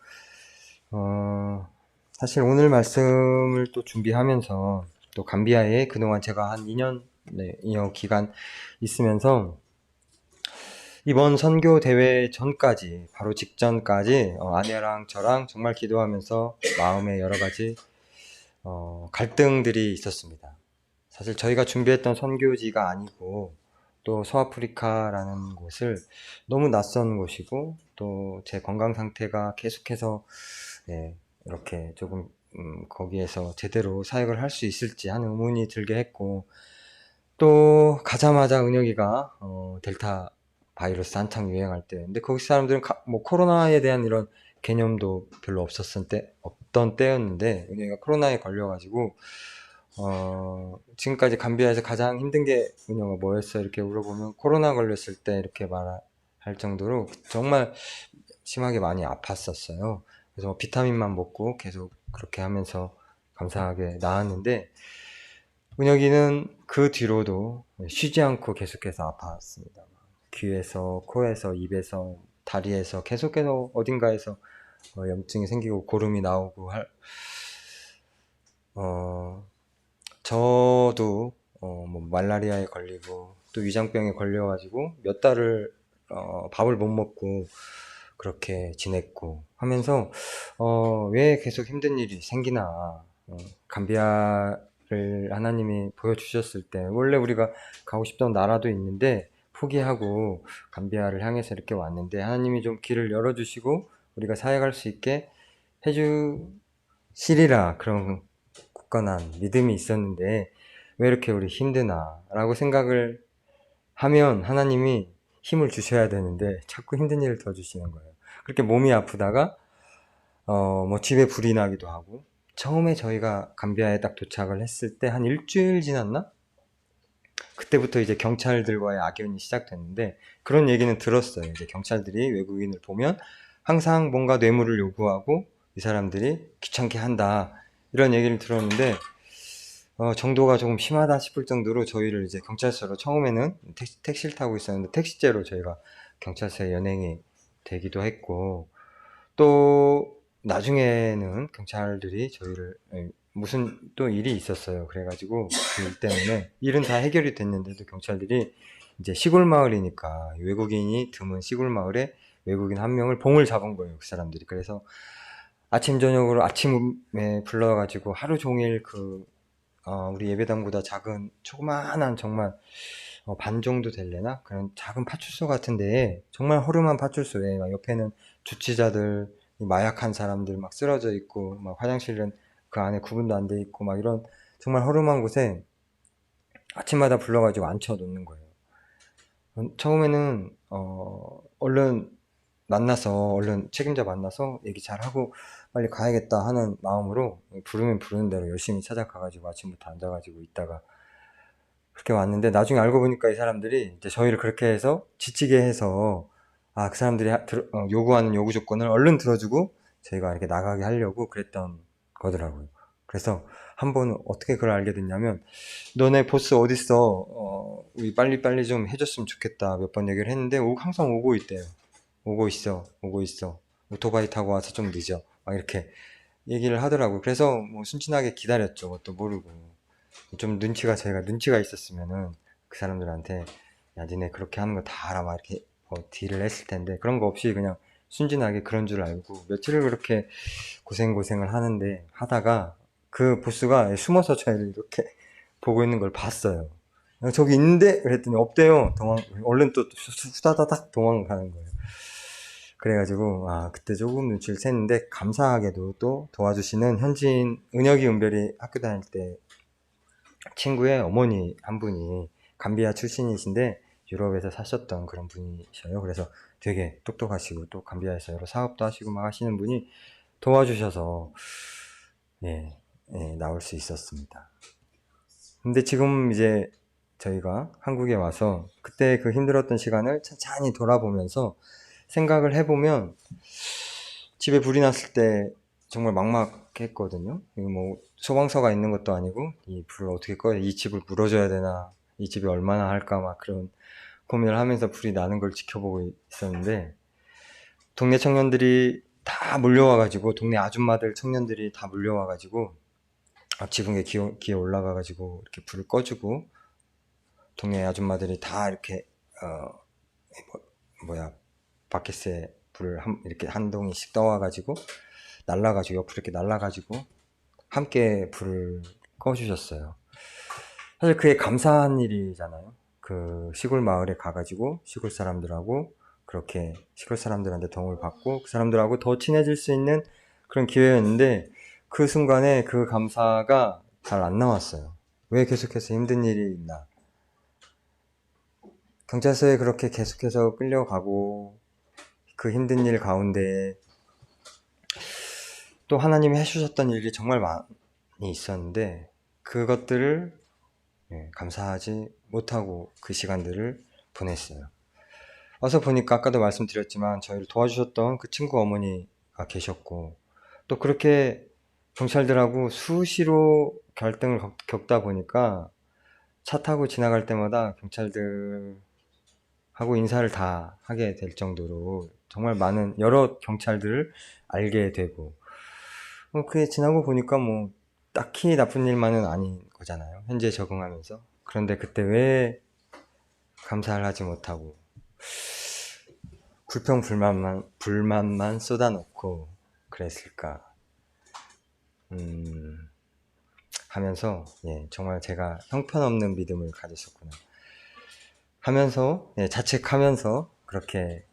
사실 오늘 말씀을 또 준비하면서 또 감비아에 그동안 제가 한 2년여 기간 있으면서 이번 선교 대회 전까지 바로 직전까지 아내랑 저랑 정말 기도하면서 마음에 여러 가지 갈등들이 있었습니다. 사실 저희가 준비했던 선교지가 아니고 또 서아프리카라는 곳을 너무 낯선 곳이고 또 제 건강 상태가 계속해서 이렇게 조금 거기에서 제대로 사역을 할 수 있을지 하는 의문이 들게 했고 또 가자마자 은혁이가 델타 바이러스 한창 유행할 때 근데 거기 사람들은 뭐 코로나에 대한 이런 개념도 별로 없던 때였는데 은혁이가 코로나에 걸려가지고 지금까지 감비아에서 가장 힘든 게 은혁아 뭐였어 이렇게 물어보면 코로나 걸렸을 때 이렇게 말할 정도로 정말 심하게 많이 아팠었어요. 그래서 뭐 비타민만 먹고 계속 그렇게 하면서 감사하게 나았는데 은혁이는 그 뒤로도 쉬지 않고 계속해서 아팠습니다. 귀에서, 코에서, 입에서, 다리에서 계속해서 어딘가에서 염증이 생기고 고름이 나오고 저도 뭐 말라리아에 걸리고 또 위장병에 걸려가지고 몇 달을 밥을 못 먹고 그렇게 지냈고 하면서 왜 계속 힘든 일이 생기나 감비아를 하나님이 보여주셨을 때 원래 우리가 가고 싶던 나라도 있는데 포기하고 감비아를 향해서 이렇게 왔는데 하나님이 좀 길을 열어주시고 우리가 사역할 수 있게 해주시리라 그런 굳건한 믿음이 있었는데 왜 이렇게 우리 힘드나 라고 생각을 하면 하나님이 힘을 주셔야 되는데 자꾸 힘든 일을 더 주시는 거예요. 그렇게 몸이 아프다가 뭐 집에 불이 나기도 하고, 처음에 저희가 감비아에 딱 도착을 했을 때 한 일주일 지났나? 그때부터 이제 경찰들과의 악연이 시작됐는데, 그런 얘기는 들었어요. 이제 경찰들이 외국인을 보면 항상 뭔가 뇌물을 요구하고 이 사람들이 귀찮게 한다, 이런 얘기를 들었는데, 정도가 조금 심하다 싶을 정도로 저희를 이제 경찰서로, 처음에는 택시를 타고 있었는데 택시째로 저희가 경찰서에 연행이 되기도 했고, 또 나중에는 경찰들이 저희를, 무슨 또 일이 있었어요. 그래가지고 그 일 때문에 일은 다 해결이 됐는데도 경찰들이, 이제 시골 마을이니까 외국인이 드문 시골 마을에 외국인 한 명을 봉을 잡은 거예요, 그 사람들이. 그래서 아침 저녁으로 아침에 불러가지고 하루 종일 우리 예배당보다 작은 조그마한, 정말 반 정도 될래나? 그런 작은 파출소 같은 데에, 정말 허름한 파출소에 막 옆에는 주치자들, 이 마약한 사람들 막 쓰러져 있고, 막 화장실은 그 안에 구분도 안 돼 있고, 막 이런 정말 허름한 곳에 아침마다 불러가지고 앉혀놓는 거예요. 처음에는 얼른 만나서, 얼른 책임자 만나서 얘기 잘하고 빨리 가야겠다 하는 마음으로, 부르면 부르는 대로 열심히 찾아가가지고 아침부터 앉아가지고 있다가 그렇게 왔는데, 나중에 알고 보니까 이 사람들이 이제 저희를 그렇게 해서, 지치게 해서, 그 사람들이 요구하는 요구 조건을 얼른 들어주고 저희가 이렇게 나가게 하려고 그랬던 거더라고요. 그래서 한 번 어떻게 그걸 알게 됐냐면, 너네 보스 어딨어? 우리 빨리빨리 좀 해줬으면 좋겠다 몇 번 얘기를 했는데, 항상 오고 있대요. 오고 있어. 오토바이 타고 와서 좀 늦어. 막 이렇게 얘기를 하더라고요. 그래서 뭐 순진하게 기다렸죠. 뭣도 모르고. 좀 저희가 눈치가 있었으면은 그 사람들한테, 야, 니네 그렇게 하는 거 다 알아, 막 이렇게 딜을 했을 텐데, 그런 거 없이 그냥 순진하게 그런 줄 알고 며칠을 그렇게 고생을 하다가 그 보스가 숨어서 저희를 이렇게 보고 있는 걸 봤어요. 저기 있는데? 그랬더니 없대요. 얼른 또 후다다닥 도망가는 거예요. 그래가지고, 그때 조금 눈치를 챘는데, 감사하게도 또 도와주시는 현지인, 은혁이 은별이 학교 다닐 때 친구의 어머니 한 분이 감비아 출신이신데 유럽에서 사셨던 그런 분이셔요. 그래서 되게 똑똑하시고, 또 감비아에서 여러 사업도 하시고 막 하시는 분이 도와주셔서, 예, 나올 수 있었습니다. 근데 지금 이제 저희가 한국에 와서 그때 그 힘들었던 시간을 찬찬히 돌아보면서 생각을 해보면, 집에 불이 났을 때 정말 막막했거든요. 이거 뭐 소방서가 있는 것도 아니고 이 불을 어떻게 꺼야, 이 집을 물어줘야 되나, 이 집이 얼마나 할까, 막 그런 고민을 하면서 불이 나는 걸 지켜보고 있었는데, 동네 청년들이 다 몰려와가지고, 동네 아줌마들 청년들이 다 몰려와가지고 지붕에 기어 올라가가지고 이렇게 불을 꺼주고, 동네 아줌마들이 다 이렇게 바켓에 불을 이렇게 한 동이씩 떠와가지고 날라가지고 옆으로 이렇게 날라가지고 함께 불을 꺼주셨어요. 사실 그게 감사한 일이잖아요. 그 시골 마을에 가가지고 시골 사람들하고 그렇게 시골 사람들한테 도움을 받고 그 사람들하고 더 친해질 수 있는 그런 기회였는데, 그 순간에 그 감사가 잘 안 나왔어요. 왜 계속해서 힘든 일이 있나. 경찰서에 그렇게 계속해서 끌려가고 그 힘든 일 가운데 또 하나님이 해주셨던 일이 정말 많이 있었는데, 그것들을 감사하지 못하고 그 시간들을 보냈어요. 와서 보니까 아까도 말씀드렸지만 저희를 도와주셨던 그 친구 어머니가 계셨고, 또 그렇게 경찰들하고 수시로 갈등을 겪다 보니까 차 타고 지나갈 때마다 경찰들하고 인사를 다 하게 될 정도로 정말 많은 여러 경찰들을 알게 되고, 그게 지나고 보니까 뭐 딱히 나쁜 일만은 아닌 거잖아요, 현재 적응하면서. 그런데 그때 왜 감사를 하지 못하고 불만만 쏟아놓고 그랬을까 하면서, 정말 제가 형편없는 믿음을 가졌었구나 하면서, 자책하면서 그렇게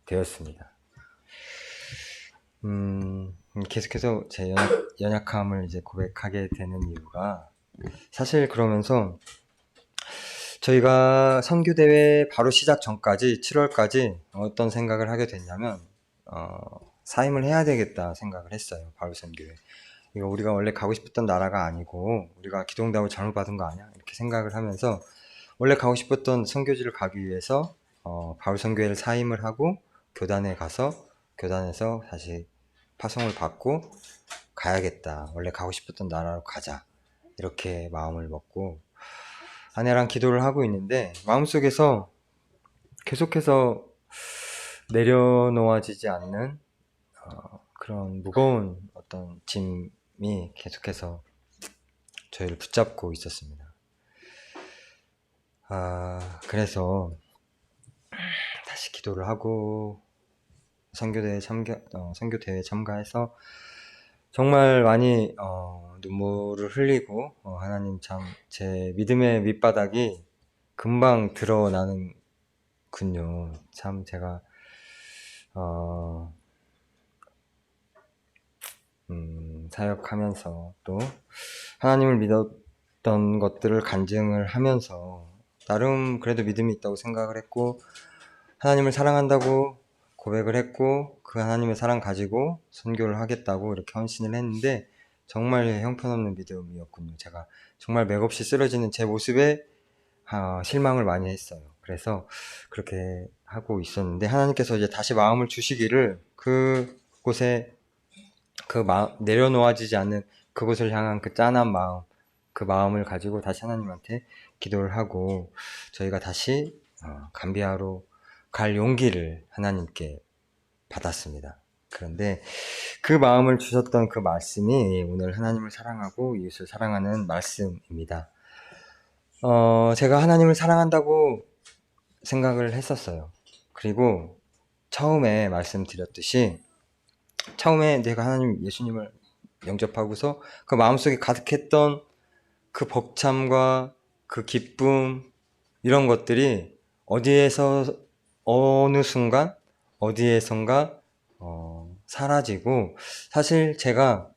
되었습니다. 계속해서 제 연약함을 이제 고백하게 되는 이유가, 사실 그러면서 저희가 선교대회 바로 시작 전까지 7월까지 어떤 생각을 하게 됐냐면 사임을 해야 되겠다 생각을 했어요. 바울선교회. 이거 우리가 원래 가고 싶었던 나라가 아니고 우리가 기도응답을 잘못 받은 거 아니야? 이렇게 생각을 하면서 원래 가고 싶었던 선교지를 가기 위해서 바울선교회를 사임을 하고 교단에 가서 교단에서 다시 파송을 받고 가야겠다. 원래 가고 싶었던 나라로 가자. 이렇게 마음을 먹고 아내랑 기도를 하고 있는데 마음속에서 계속해서 내려놓아지지 않는 그런 무거운 어떤 짐이 계속해서 저희를 붙잡고 있었습니다. 그래서 다시 기도를 하고 선교대회에 참가해서 정말 많이 눈물을 흘리고 하나님 참 제 믿음의 밑바닥이 금방 드러나는군요. 참 제가 사역하면서 또 하나님을 믿었던 것들을 간증을 하면서 나름 그래도 믿음이 있다고 생각을 했고 하나님을 사랑한다고 고백을 했고 그 하나님의 사랑 가지고 선교를 하겠다고 이렇게 헌신을 했는데 정말 형편없는 믿음이었군요. 제가 정말 맥없이 쓰러지는 제 모습에 실망을 많이 했어요. 그래서 그렇게 하고 있었는데 하나님께서 이제 다시 마음을 주시기를 그곳에 내려놓아지지 않는 그곳을 향한 그 짠한 마음, 그 마음을 가지고 다시 하나님한테 기도를 하고 저희가 다시 감비아로 갈 용기를 하나님께 받았습니다. 그런데 그 마음을 주셨던 그 말씀이 오늘 하나님을 사랑하고 이웃을 사랑하는 말씀입니다. 제가 하나님을 사랑한다고 생각을 했었어요. 그리고 처음에 말씀드렸듯이 처음에 내가 하나님 예수님을 영접하고서 그 마음속에 가득했던 그 벅참과 그 기쁨 이런 것들이 어디에서 어느 순간 어디에선가 사라지고 사실 제가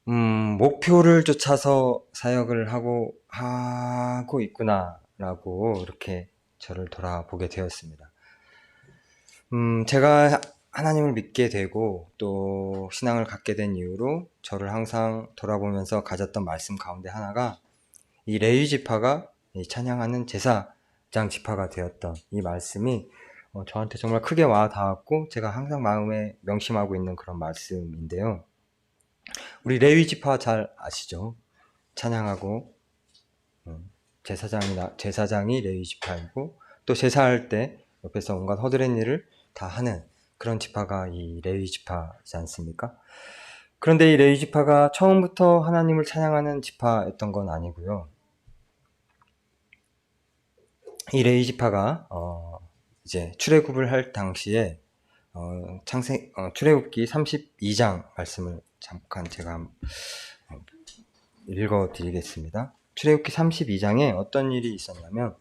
목표를 쫓아서 사역을 하고 있구나라고 이렇게 저를 돌아보게 되었습니다. 제가 하나님을 믿게 되고 또 신앙을 갖게 된 이후로 저를 항상 돌아보면서 가졌던 말씀 가운데 하나가 이 레위 지파가 찬양하는 제사장 지파가 되었던 이 말씀이 저한테 정말 크게 와 닿았고 제가 항상 마음에 명심하고 있는 그런 말씀인데요. 우리 레위 지파 잘 아시죠? 찬양하고 제사장이 레위 지파이고 또 제사할 때 옆에서 온갖 허드렛 일을 다 하는 그런 지파가 이 레위 지파이지 않습니까? 그런데 이 레위 지파가 처음부터 하나님을 찬양하는 지파였던 건 아니고요. 이 레위 지파가 이제 출애굽을 할 당시에 출애굽기 32장 말씀을 잠깐 제가 읽어드리겠습니다. 출애굽기 32장에 어떤 일이 있었냐면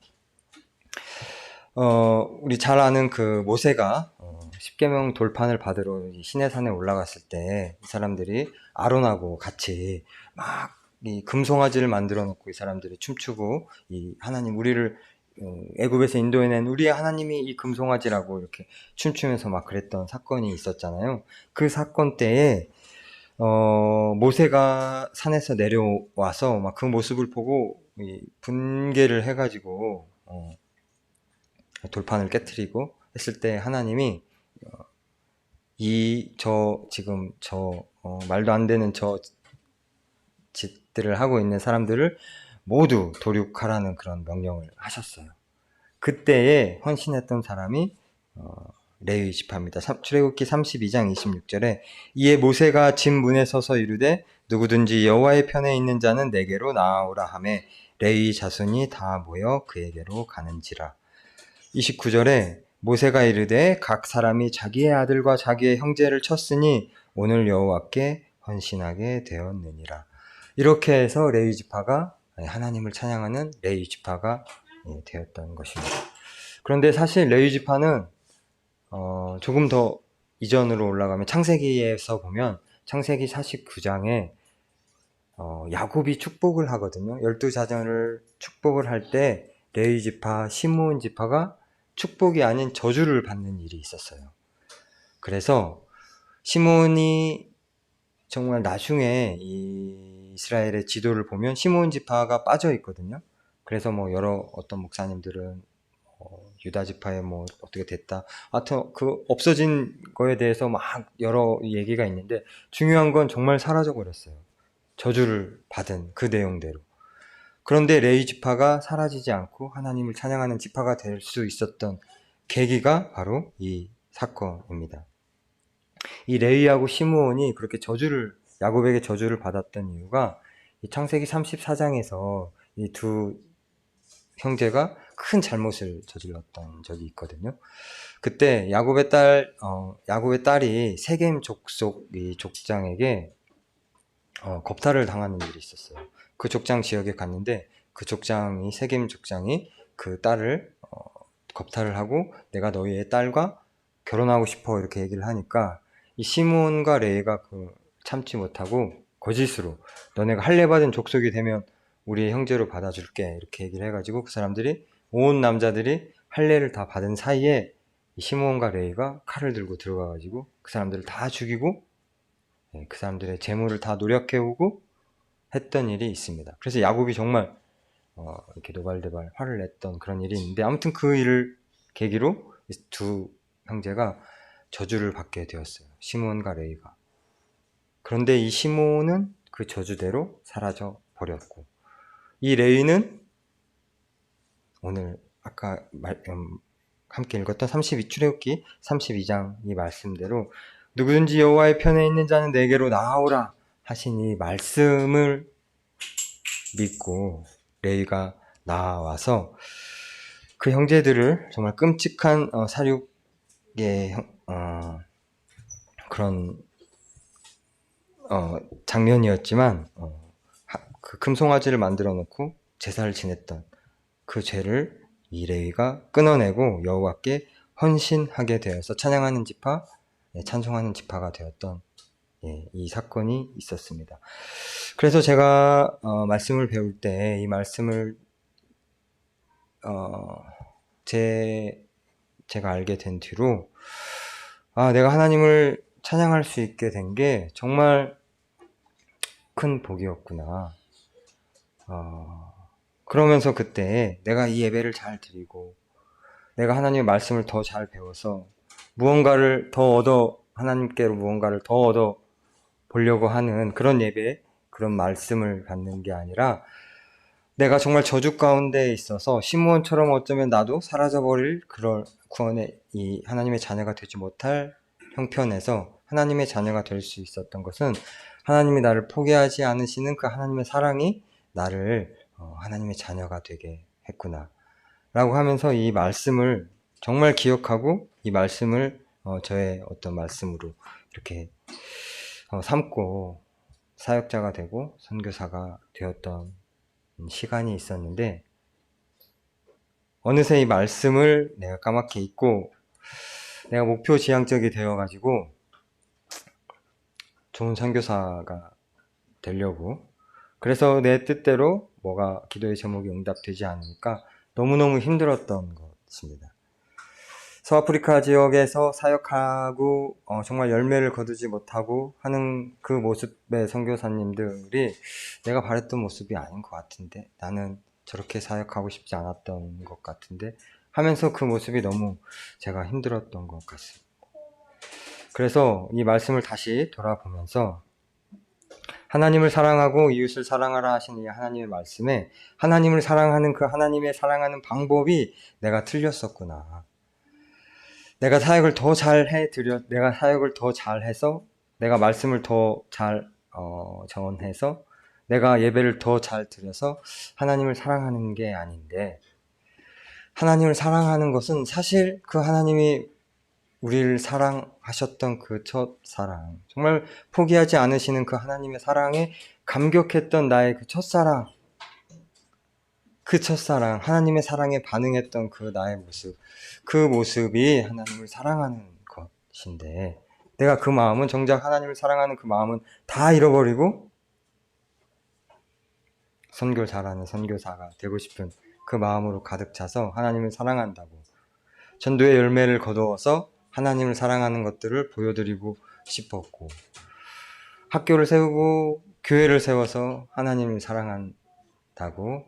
우리 잘 아는 그 모세가 십계명 돌판을 받으러 시내산에 올라갔을 때 이 사람들이 아론하고 같이 막 이 금송아지를 만들어 놓고 이 사람들이 춤추고 이 하나님 우리를 애굽에서 인도해낸 우리의 하나님이 이 금송아지라고 이렇게 춤추면서 막 그랬던 사건이 있었잖아요. 그 사건 때에 모세가 산에서 내려와서 막 그 모습을 보고 분개를 해가지고 돌판을 깨트리고 했을 때 하나님이 지금 말도 안 되는 저 짓들을 하고 있는 사람들을 모두 도륙하라는 그런 명령을 하셨어요. 그때에 헌신했던 사람이 레위 지파입니다. 출애굽기 32장 26절에 이에 모세가 집 문에 서서 이르되 누구든지 여호와의 편에 있는 자는 내게로 나아오라 하매 레위 자손이 다 모여 그에게로 가는지라. 29절에 모세가 이르되 각 사람이 자기의 아들과 자기의 형제를 쳤으니 오늘 여호와께 헌신하게 되었느니라. 이렇게 해서 레위 지파가 하나님을 찬양하는 레위 지파가 되었던 것입니다. 그런데 사실 레위 지파는 조금 더 이전으로 올라가면 창세기에서 보면 창세기 49장에 야곱이 축복을 하거든요. 12자녀를 축복을 할 때 레위 지파, 시므온 지파가 축복이 아닌 저주를 받는 일이 있었어요. 그래서 시므온이 정말 나중에 이 이스라엘의 지도를 보면 시므온 지파가 빠져 있거든요. 그래서 뭐 여러 어떤 목사님들은 유다 지파에 뭐 어떻게 됐다. 하여튼 그 없어진 거에 대해서 막 여러 얘기가 있는데 중요한 건 정말 사라져 버렸어요. 저주를 받은 그 내용대로. 그런데 레위 지파가 사라지지 않고 하나님을 찬양하는 지파가 될 수 있었던 계기가 바로 이 사건입니다. 이 레위하고 시므온이 그렇게 야곱에게 저주를 받았던 이유가 이 창세기 34장에서 이 두 형제가 큰 잘못을 저질렀던 적이 있거든요. 그때 야곱의 딸이 세겜 족속 이 족장에게 겁탈을 당하는 일이 있었어요. 그 족장 지역에 갔는데 그 세겜 족장이 그 딸을 겁탈을 하고 내가 너희의 딸과 결혼하고 싶어 이렇게 얘기를 하니까 이 시므온과 레위가 참지 못하고 거짓으로 너네가 할례 받은 족속이 되면 우리의 형제로 받아줄게 이렇게 얘기를 해가지고 그 사람들이 온 남자들이 할례를 다 받은 사이에 이 시므온과 레위가 칼을 들고 들어가가지고 그 사람들을 다 죽이고 그 사람들의 재물을 다 노력해오고 했던 일이 있습니다. 그래서 야곱이 정말 이렇게 노발대발 화를 냈던 그런 일이 있는데 아무튼 그 일을 계기로 두 형제가 저주를 받게 되었어요. 시므온과 레위가. 그런데 이 시므온은 그 저주대로 사라져 버렸고 이 레위는 오늘 아까 함께 읽었던 32출애굽기 32장 이 말씀대로 누구든지 여호와의 편에 있는 자는 내게로 나아오라 하신 이 말씀을 믿고 레위가 나와서 그 형제들을 정말 끔찍한 살육의 그런 장면이었지만 그 금송아지를 만들어 놓고 제사를 지냈던 그 죄를 이 레위가 끊어내고 여호와께 헌신하게 되어서 찬양하는 지파, 찬송하는 지파가 되었던 이 사건이 있었습니다. 그래서 제가 말씀을 배울 때 이 말씀을 제가 알게 된 뒤로 내가 하나님을 찬양할 수 있게 된 게 정말 큰 복이었구나. 그러면서 그때 내가 이 예배를 잘 드리고 내가 하나님의 말씀을 더 잘 배워서 하나님께로 무언가를 더 얻어 보려고 하는 그런 예배, 그런 말씀을 갖는 게 아니라 내가 정말 저주 가운데 있어서 시므온처럼 어쩌면 나도 사라져버릴 그런 구원의 이 하나님의 자녀가 되지 못할 형편에서 하나님의 자녀가 될 수 있었던 것은 하나님이 나를 포기하지 않으시는 그 하나님의 사랑이 나를 하나님의 자녀가 되게 했구나 라고 하면서 이 말씀을 정말 기억하고 이 말씀을 저의 어떤 말씀으로 이렇게 삼고 사역자가 되고 선교사가 되었던 시간이 있었는데 어느새 이 말씀을 내가 까맣게 잊고 내가 목표 지향적이 되어가지고 좋은 선교사가 되려고 그래서 내 뜻대로 뭐가 기도의 제목이 응답되지 않으니까 너무너무 힘들었던 것입니다. 서아프리카 지역에서 사역하고 정말 열매를 거두지 못하고 하는 그 모습의 선교사님들이 내가 바랬던 모습이 아닌 것 같은데 나는 저렇게 사역하고 싶지 않았던 것 같은데 하면서 그 모습이 너무 제가 힘들었던 것 같습니다. 그래서 이 말씀을 다시 돌아보면서 하나님을 사랑하고 이웃을 사랑하라 하신 이 하나님의 말씀에 하나님을 사랑하는 그 하나님의 사랑하는 방법이 내가 틀렸었구나. 내가 사역을 더 내가 사역을 더 잘해서, 내가 말씀을 더 잘 전해서, 내가 예배를 더 잘 드려서 하나님을 사랑하는 게 아닌데, 하나님을 사랑하는 것은 사실 그 하나님이 우리를 사랑하셨던 그 첫 사랑, 정말 포기하지 않으시는 그 하나님의 사랑에 감격했던 나의 그 첫사랑, 하나님의 사랑에 반응했던 그 나의 모습, 그 모습이 하나님을 사랑하는 것인데 내가 그 마음은 정작 하나님을 사랑하는 그 마음은 다 잃어버리고 선교 잘하는 선교사가 되고 싶은 그 마음으로 가득 차서 하나님을 사랑한다고, 전도의 열매를 거두어서 하나님을 사랑하는 것들을 보여드리고 싶었고, 학교를 세우고 교회를 세워서 하나님을 사랑한다고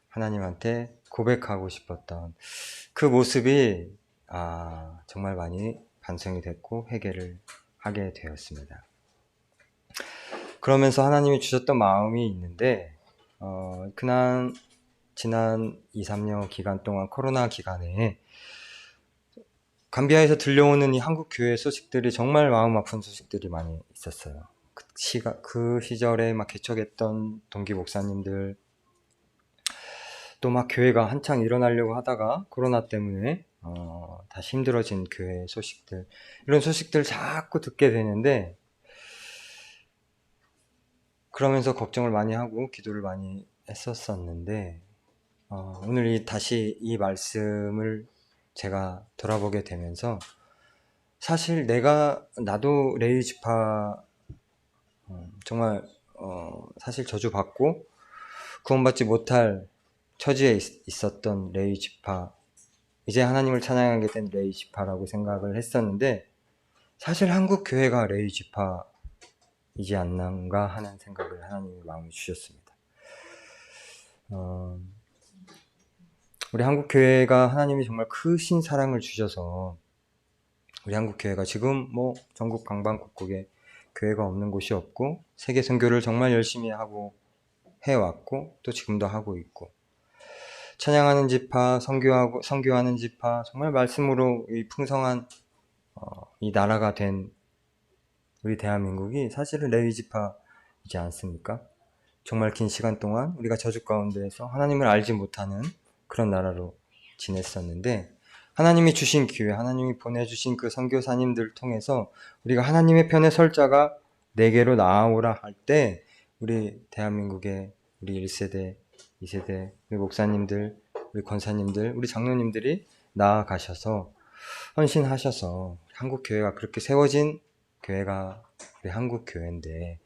하나님한테 고백하고 싶었던 그 모습이 정말 많이 반성이 됐고 회개를 하게 되었습니다. 그러면서 하나님이 주셨던 마음이 있는데, 지난 2, 3년 기간 동안, 코로나 기간에 감비아에서 들려오는 이 한국 교회 소식들이 정말 마음 아픈 소식들이 많이 있었어요. 그 시절에 막 개척했던 동기 목사님들, 또 막 교회가 한창 일어나려고 하다가 코로나 때문에 다시 힘들어진 교회 소식들, 이런 소식들 자꾸 듣게 되는데, 그러면서 걱정을 많이 하고 기도를 많이 했었었는데, 오늘 다시 이 말씀을 제가 돌아보게 되면서, 사실 나도 레위 지파, 정말 사실 저주받고 구원받지 못할 처지에 있었던 레위 지파, 이제 하나님을 찬양하게 된 레위 지파라고 생각을 했었는데, 사실 한국 교회가 레위 지파이지 않는가 하는 생각을 하나님이 마음에 주셨습니다. 우리 한국 교회가 하나님이 정말 크신 사랑을 주셔서, 우리 한국 교회가 지금 전국 방방곡곡에 교회가 없는 곳이 없고, 세계 선교를 정말 열심히 하고 해왔고, 또 지금도 하고 있고, 찬양하는 지파, 선교하는 지파, 정말 말씀으로 이 풍성한 이 나라가 된 우리 대한민국이 사실은 레위 지파이지 않습니까? 정말 긴 시간 동안 우리가 저주 가운데에서 하나님을 알지 못하는 그런 나라로 지냈었는데, 하나님이 주신 기회, 하나님이 보내주신 그 선교사님들 통해서 우리가 하나님의 편에 설 자가 내게로 나아오라 할 때, 우리 대한민국의 우리 1세대, 2세대, 우리 목사님들, 우리 권사님들, 우리 장로님들이 나아가셔서 헌신하셔서 한국 교회가 그렇게 세워진 교회가 우리 한국 교회인데,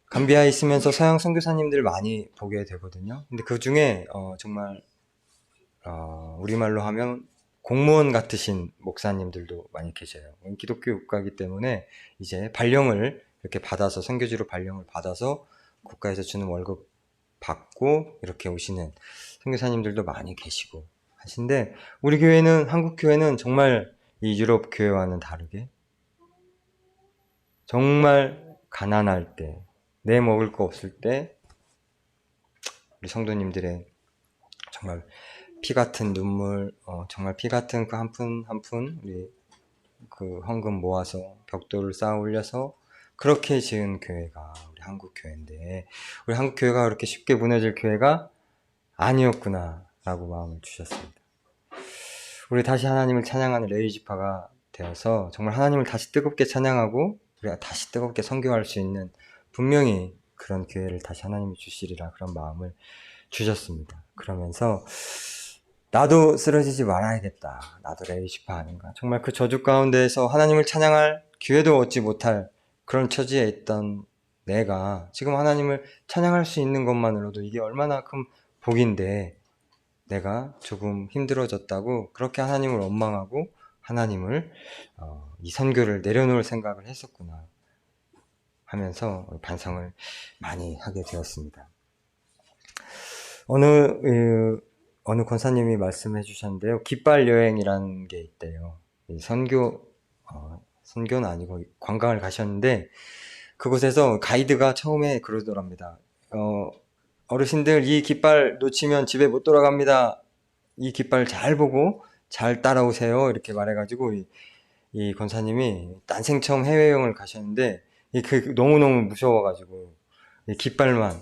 감비아에 있으면서 서양 선교사님들 많이 보게 되거든요. 근데 그 중에 정말 우리말로 하면 공무원 같으신 목사님들도 많이 계셔요. 기독교 국가이기 때문에 이제 발령을 이렇게 받아서, 선교지로 발령을 받아서 국가에서 주는 월급 받고 이렇게 오시는 선교사님들도 많이 계시고 하신데, 우리 교회는, 한국 교회는 정말 이 유럽 교회와는 다르게 정말 가난할 때, 내 먹을 거 없을 때 우리 성도님들의 정말 피 같은 눈물, 정말 피 같은 그 한 푼 한 푼 우리 그 헌금 모아서 벽돌을 쌓아 올려서 그렇게 지은 교회가 우리 한국 교회인데, 우리 한국 교회가 그렇게 쉽게 무너질 교회가 아니었구나 라고 마음을 주셨습니다. 우리 다시 하나님을 찬양하는 레위 지파가 되어서 정말 하나님을 다시 뜨겁게 찬양하고 우리가 다시 뜨겁게 선교할 수 있는, 분명히 그런 기회를 다시 하나님이 주시리라, 그런 마음을 주셨습니다. 그러면서 나도 쓰러지지 말아야겠다, 나도 레위 지파 아닌가, 정말 그 저주 가운데에서 하나님을 찬양할 기회도 얻지 못할 그런 처지에 있던 내가 지금 하나님을 찬양할 수 있는 것만으로도 이게 얼마나 큰 복인데, 내가 조금 힘들어졌다고 그렇게 하나님을 원망하고 하나님을 이 선교를 내려놓을 생각을 했었구나 하면서 반성을 많이 하게 되었습니다. 어느 권사님이 말씀해 주셨는데요, 깃발 여행이라는 게 있대요. 선교는 아니고 관광을 가셨는데, 그곳에서 가이드가 처음에 그러더랍니다. 어르신들, 이 깃발 놓치면 집에 못 돌아갑니다. 이 깃발 잘 보고 잘 따라오세요. 이렇게 말해가지고 이 권사님이 난생처음 해외여행을 가셨는데, 너무너무 무서워가지고 이 깃발만,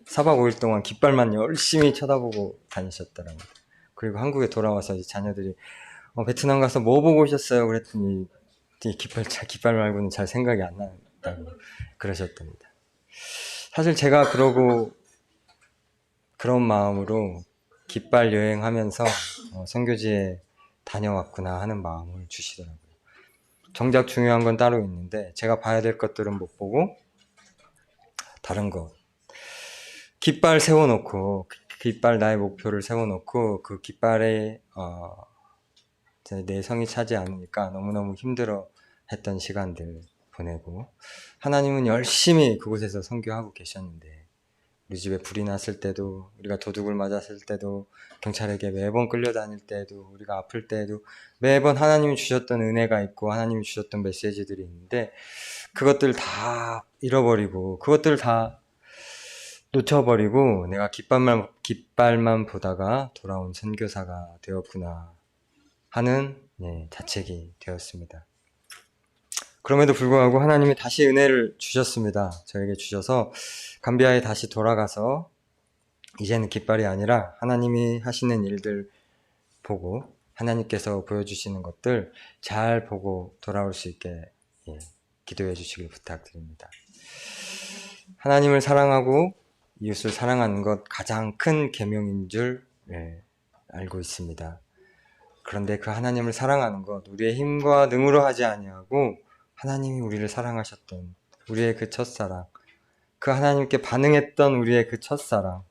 4박 5일 동안 깃발만 열심히 쳐다보고 다니셨더랍니다. 그리고 한국에 돌아와서 자녀들이 베트남 가서 뭐 보고 오셨어요? 그랬더니 이 깃발 말고는 잘 생각이 안 난다고 그러셨답니다. 사실 제가 그런 마음으로 깃발 여행하면서 선교지에 다녀왔구나 하는 마음을 주시더라고요. 정작 중요한 건 따로 있는데 제가 봐야 될 것들은 못 보고 다른 것, 깃발 세워놓고, 깃발 나의 목표를 세워놓고, 그 깃발에, 내 성이 차지 않으니까 너무너무 힘들어 했던 시간들 보내고, 하나님은 열심히 그곳에서 선교하고 계셨는데, 우리 집에 불이 났을 때도, 우리가 도둑을 맞았을 때도, 경찰에게 매번 끌려다닐 때도, 우리가 아플 때도, 매번 하나님이 주셨던 은혜가 있고, 하나님이 주셨던 메시지들이 있는데, 그것들 다 잃어버리고, 그것들 다 놓쳐버리고, 내가 깃발만 보다가 돌아온 선교사가 되었구나 하는 자책이 되었습니다. 그럼에도 불구하고 하나님이 다시 은혜를 주셨습니다. 저에게 주셔서 감비아에 다시 돌아가서 이제는 깃발이 아니라 하나님이 하시는 일들 보고 하나님께서 보여주시는 것들 잘 보고 돌아올 수 있게 기도해 주시길 부탁드립니다. 하나님을 사랑하고 이웃을 사랑하는 것 가장 큰 계명인 줄 알고 있습니다. 그런데 그 하나님을 사랑하는 것 우리의 힘과 능으로 하지 아니하고 하나님이 우리를 사랑하셨던 우리의 그 첫사랑, 그 하나님께 반응했던 우리의 그 첫사랑,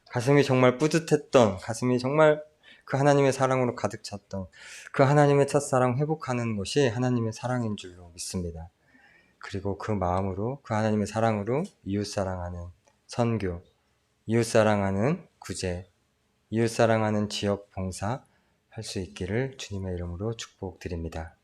가슴이 정말 뿌듯했던, 가슴이 정말 그 하나님의 사랑으로 가득 찼던 그 하나님의 첫사랑 회복하는 것이 하나님의 사랑인 줄로 믿습니다. 그리고 그 마음으로, 그 하나님의 사랑으로 이웃 사랑하는 선교, 이웃 사랑하는 구제, 이웃 사랑하는 지역 봉사 할 수 있기를 주님의 이름으로 축복드립니다.